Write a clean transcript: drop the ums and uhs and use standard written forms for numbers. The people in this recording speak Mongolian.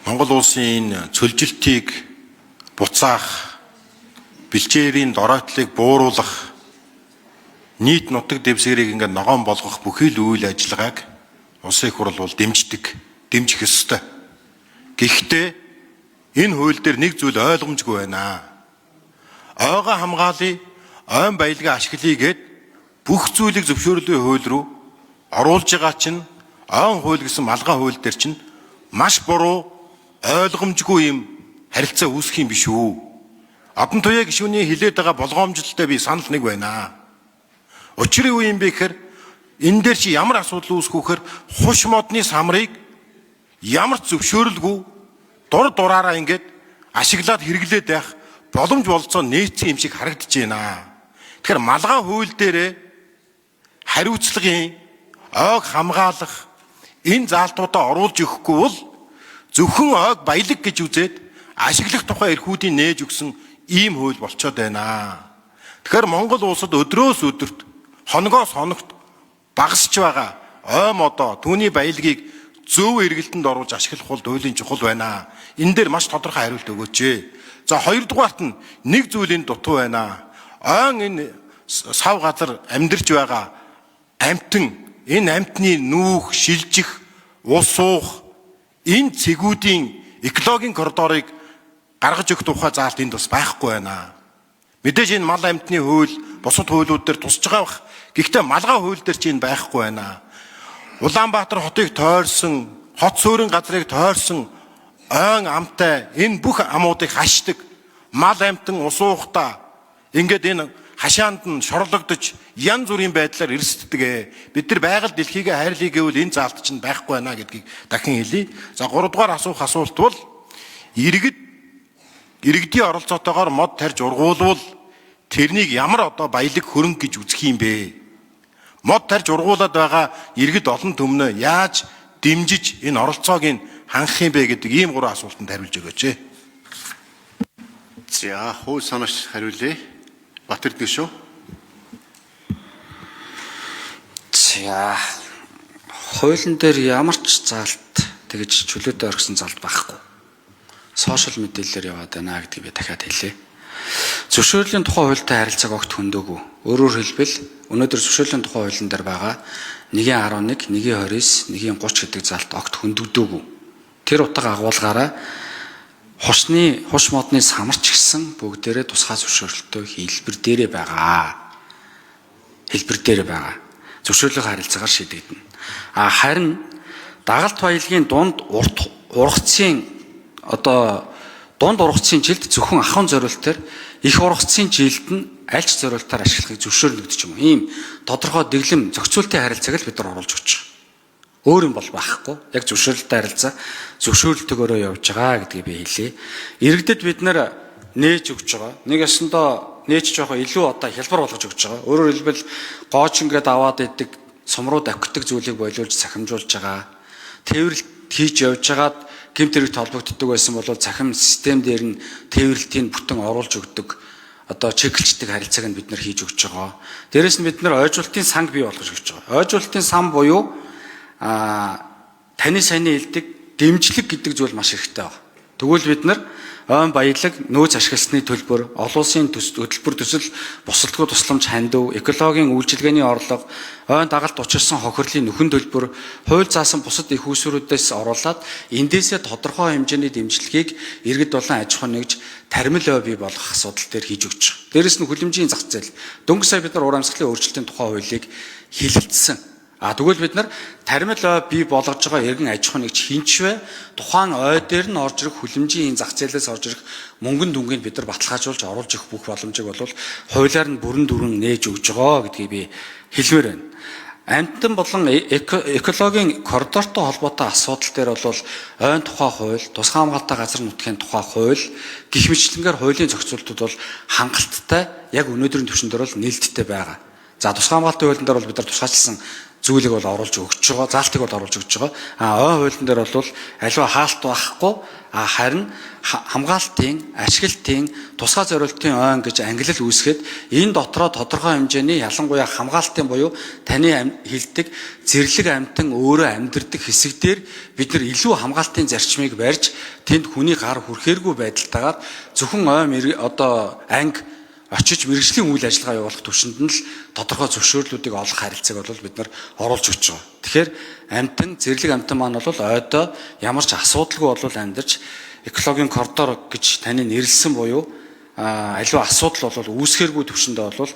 Монгол улсын цөлжилтийг буцаах, бэлчээрийн дороотлыг бууруулах, нийт нутаг дэвсгэрийг ингээд ногоон болгох бүхий л үйл ажиллагааг улсын их хурл бол дэмжих ёстой. Гэхдээ энэ хууль дээр нэг зүйл ойлгомжгүй байна. Ойгоо хамгаалъя, ойн баялагын ашиглая гэд бүх зүйлийг зөвшөөрлийн хууль руу оруулж байгаа чинь ойн хууль гэсэн малгай хууль дээр чинь маш буруу, ойлгомжгүй юм харилцаа үүсэх юм биш үү? Одон туяа гишүүний хилээд байгаа болгоомжлолтой би санал нэг байна. Учир юу юм бэ гэхээр энэ дээр чи ямар асуудал үүсгүүхээр хуш модны самрыг ямар ч зөвшөөрөлгүй дур дураараа ингээд ашиглаад хэрэглээд байх боломж болцоо нээсэн юм шиг харагдаж байна. Тэгэхээр малгай хууль дээр хариуцлагын ойг хамгаалах энэ заалтуудаа оруулж өгөхгүй бол зөвхөн ойг баялаг гэж үзээд ашиглах тухай эрхүүдийг нээж өгсөн ийм хууль болцоод байна. Тэгэхээр Монгол улсад өдрөөс өдөрт хоногоос хоногт багасч байгаа ой модоо түүний баялагийг зөв эргэлтэнд оруулж ашиглах бол хуулийн чухал байна. Энэ дээр маш тодорхой хариулт өгөөч. За хоёрдугаарт нь нэг зүйлийн дутуу байна. Ойн энэ сав газар амьдарч байгаа амьтан, энэ амьтны нүүх, шилжих, ус уух энэ цэгүүдийн экологийн коридорыг гаргаж өгөх тухай заалт энд бас байхгүй байна. Мэдээж энэ мал амьтны хууль бусад хуулиуд дээр тусч байгаа бах. Гэхдээ малгай хууль дээр чинь байхгүй байна. Улаанбаатар хотыг тойрсон, хот суурин газрыг тойрсон ойн амтай энэ бүх амуудыг хашдаг мал амьтан усуухта ингээд энэ хашаанд нь шорлогдож янз бүрийн байдлаар эрсддэг. Бид нар байгаль дэлхийгээ хайрлая гэвэл энэ заалт чинь байхгүй байна гэдгийг дахин хэлье. За 3 дугаар асуулт бол иргэдийн оролцоотойгоор мод тарьж ургуулвал тэрнийг ямар баялаг хөрөнгө гэж үзэх юм бэ? Мод тарьж ургуулад байгаа иргэд олон төмнөө яаж дэмжиж энэ оролцоог нь хангах юм бэ гэдэг ийм 3 асуултанд хариулж өгөөч. За, хууль санаач хариулъя. Батэрдэн шүү. За, хуулийн дээр ямар ч заалт тэгж чөлөөтэй орхисон заалт байхгүй. Сошиал мэдээлэлээр яваад байна гэдгийг би дахиад хэлье. Зөвшөөрлийн тухай хуультай харилцааг огт хөндөөгүй. Өөрөөр хэлбэл өнөөдөр зөвшөөрлийн тухай хуулийн дээр байгаа 1.11, 1.29, 1.30 гэдэг заалт огт хөндөгдөөгүй. Тэр утга агуулгаараа хуш модны самарч гисэн бүгдээрээ тусгай зөвшөөрлөлтөө хэлбэр дээрээ байгаа. Зөвшөөрлөгийн харилцаагаар шийдэгдэнэ. Харин дагалт баялагын дунд ургацын жилд зөвхөн ахын зориултаар их ургацын жилд нь аль ч зориултаар ашиглахыг зөвшөөрнөгдөж юм. Ийм тодорхой дэглэм зохицуултын харилцааг л бид нар оруулж өгч байгаа. Өөр юм бол байхгүй. Яг зөвшөөрлөлтөй харилцаа зөвшөөрлөлтөөрөө явж байгаа гэдгийг би хэлье. Иргэдэд бид нар нээж өгч байгаа. Нэг ясандаа нээж жоохоо илүү хялбар болгож өгч байгаа. Өөрөөр хэлбэл гооч ингээд аваад идэг сумрууд авхитдаг зүйлийг бойлуулж цахимжуулж байгаа. Тээвэрлэлт хийж явж байгаад гэмт хэрэгт холбогддог байсан бол цахим систем дээр нь тээвэрлэлтийг бүтэн оруулж өгдөг. Чиглэлцдэг харилцааг нь бид нар хийж өгч байгаа. Дээрээс нь бид нар ойжуулалтын санг бий болгож өгч байгаа. Ойжуулалтын сан буюу таны сайн хэлдэг дэмжлэг гэдэг зүйл маш хэрэгтэй байна. Тэгвэл бид нар ойн баялаг нөөц ашигласны төлбөр, олон улсын хөтөлбөр төсөл, бусалдгүй тусламж хандив, экологийн үйлчилгээний орлого, ойн дагалт учирсан хохирлын нөхөн төлбөр, хууль заасан бусад их үүсвэрүүдээс оруулаад эндээсээ тодорхой хэмжээний дэмжлэгийг иргэд болон аж ахуй нэгж тармил бий болгох асуудал дээр хийж өгч байгаа. Дээрээс нь хүлэмжийн зах зээл. Дөнгөж сая бид нар уур амьсгалын өөрчлөлтийн тухай хуулийг хэлэлцсэн. Тэгвэл бид нар тармил бий болгож байгаа иргэн аж ахуй нэгж хинч вэ? Тухайн ой дээр нь орж ирэх хүлэмжийн зах зээлээс орж ирэх мөнгөн дүнгийг бид нар баталгаажуулж оруулж өгөх бүх боломжийг бол хуулиар нь бүрэн дүрэн нээж өгж байгаа гэдгийг би хэлмээр байна. Амьтан болон экологийн коридортой холбоотой асуудал дээр бол ойн тухай хууль, тусгай хамгаалалттай газар нутгийн тухай хууль гэх мэтлэнгээр хуулийн зохицуултууд бол хангалттай яг өнөөдрийн түвшин дээр бол нээлттэй байгаа. За, тусгай хамгаалалтын хуулийн дээр бол бид нар тусгайчилсан зүйлийг бол оруулж өгч байгаа, заалтыг бол оруулж өгч байгаа. Ой хуулийн дээр бол аливаа хаалт байхгүй, харин хамгаалтын, ашиглалтын, тусгай зорилтын ойн гэж ангилал үүсгээд энэ дотроо тодорхой хэмжээний ялангуяа хамгаалтын буюу таны хэлдэг зэрлэг амьтан өөрөө амьдардаг хэсэг дээр бид нар илүү хамгаалтын зарчмыг барьж тэнд хүний гар хүрхээргүй байдалтайгаар зөвхөн анги очиж мэргэжлийн үйл ажиллагаа явуулах түвшинд нь л тодорхой зөвшөөрлүүдийг олох харилцааг бол бид нар оруулж өгч байгаа. Тэгэхээр амьтан, зэрлэг амьтан маань бол ойдоо ямар ч асуудалгүй бол амьдарч экологийн коридор гэж таны нэрлсэн буюу аливаа асуудал бол үүсгээргүй түвшиндээ бол